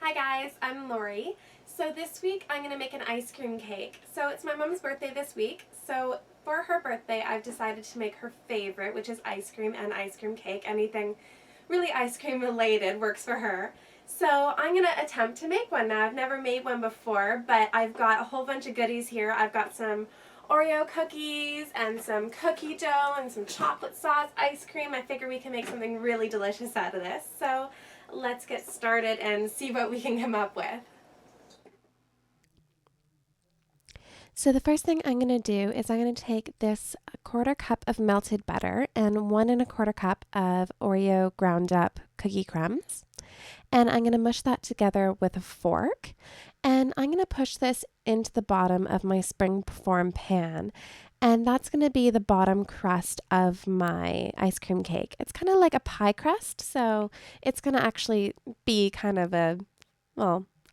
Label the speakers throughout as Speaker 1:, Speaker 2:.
Speaker 1: Hi guys, I'm Lori. So this week I'm going to make an ice cream cake. So it's my mom's birthday this week. So for her birthday I've decided to make her favorite, which is ice cream and ice cream cake. Anything really ice cream related works for her. So I'm going to attempt to make one now. I've never made one before, but I've got a whole bunch of goodies here. I've got some Oreo cookies and some cookie dough and some chocolate sauce ice cream. I figure we can make something really delicious out of this. So let's get started and see what we can come up with.
Speaker 2: So the first thing I'm going to do is I'm going to take this 1/4 cup of melted butter and 1 1/4 cup of Oreo ground up cookie crumbs. And I'm going to mush that together with a fork. And I'm going to push this into the bottom of my springform pan. And that's going to be the bottom crust of my ice cream cake. It's kind of like a pie crust, so it's going to actually be kind of a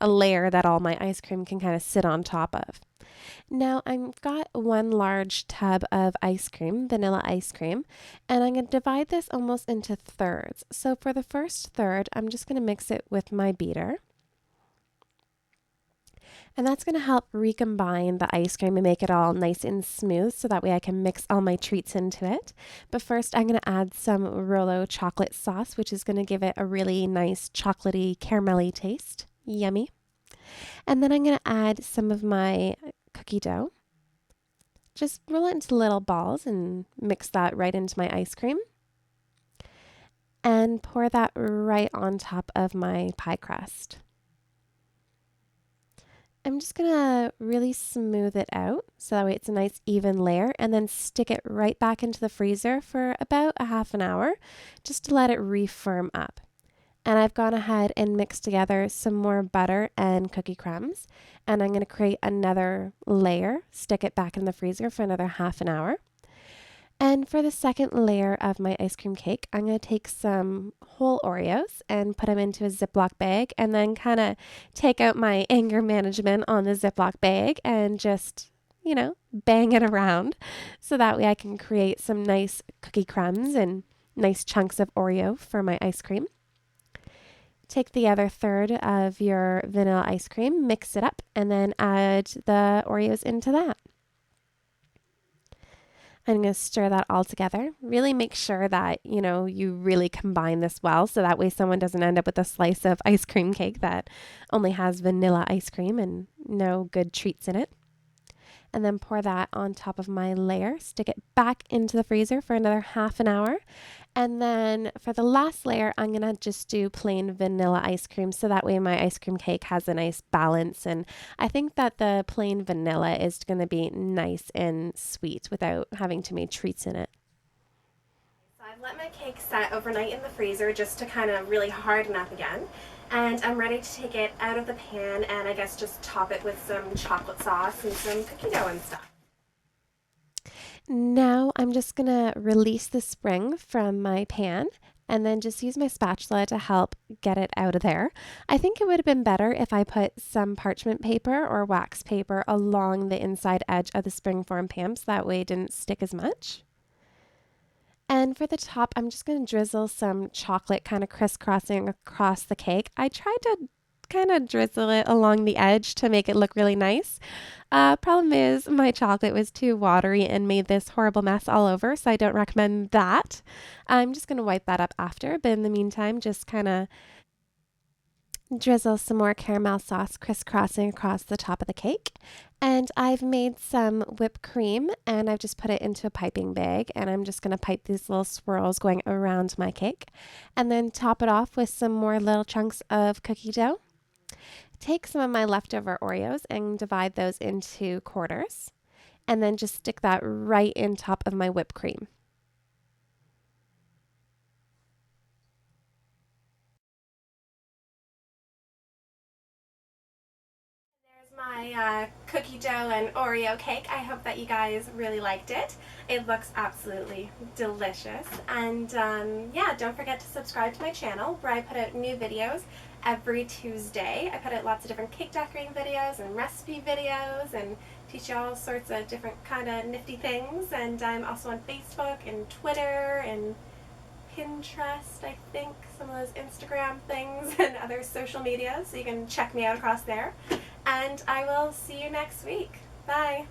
Speaker 2: layer that all my ice cream can kind of sit on top of. Now I've got 1 large tub of ice cream, vanilla ice cream, and I'm going to divide this almost into thirds. So for the first third, I'm just going to mix it with my beater. And that's going to help recombine the ice cream and make it all nice and smooth so that way I can mix all my treats into it. But first I'm going to add some Rolo chocolate sauce, which is going to give it a really nice chocolatey caramelly taste. Yummy. And then I'm going to add some of my cookie dough. Just roll it into little balls and mix that right into my ice cream. And pour that right on top of my pie crust. I'm just going to really smooth it out so that way it's a nice even layer, and then stick it right back into the freezer for about a half an hour just to let it refirm up. And I've gone ahead and mixed together some more butter and cookie crumbs. And I'm going to create another layer, stick it back in the freezer for another half an hour. And for the second layer of my ice cream cake, I'm going to take some whole Oreos and put them into a Ziploc bag, and then kind of take out my anger management on the Ziploc bag and just, bang it around so that way I can create some nice cookie crumbs and nice chunks of Oreo for my ice cream. Take the other third of your vanilla ice cream, mix it up, and then add the Oreos into that. I'm going to stir that all together. Really make sure that, you really combine this well so that way someone doesn't end up with a slice of ice cream cake that only has vanilla ice cream and no good treats in it. And then pour that on top of my layer, stick it back into the freezer for another half an hour. And then for the last layer, I'm going to just do plain vanilla ice cream so that way my ice cream cake has a nice balance. And I think that the plain vanilla is going to be nice and sweet without having too many treats in it.
Speaker 1: So I've let my cake set overnight in the freezer just to kind of really harden up again. And I'm ready to take it out of the pan and I guess just top it with some chocolate sauce and some cookie dough and stuff.
Speaker 2: Now I'm just going to release the spring from my pan and then just use my spatula to help get it out of there. I think it would have been better if I put some parchment paper or wax paper along the inside edge of the springform pan so that way it didn't stick as much. And for the top, I'm just going to drizzle some chocolate kind of crisscrossing across the cake. I tried to kind of drizzle it along the edge to make it look really nice. Problem is my chocolate was too watery and made this horrible mess all over, so I don't recommend that. I'm just going to wipe that up after, but in the meantime, just kind of drizzle some more caramel sauce crisscrossing across the top of the cake. And I've made some whipped cream and I've just put it into a piping bag, and I'm just going to pipe these little swirls going around my cake and then top it off with some more little chunks of cookie dough. Take some of my leftover Oreos and divide those into quarters, and then just stick that right in top of my whipped cream.
Speaker 1: My cookie dough and Oreo cake. I hope that you guys really liked it. It looks absolutely delicious. And yeah, don't forget to subscribe to my channel where I put out new videos every Tuesday. I put out lots of different cake decorating videos and recipe videos and teach you all sorts of different kind of nifty things. And I'm also on Facebook and Twitter and Pinterest, I think, some of those Instagram things and other social media, so you can check me out across there. And I will see you next week. Bye!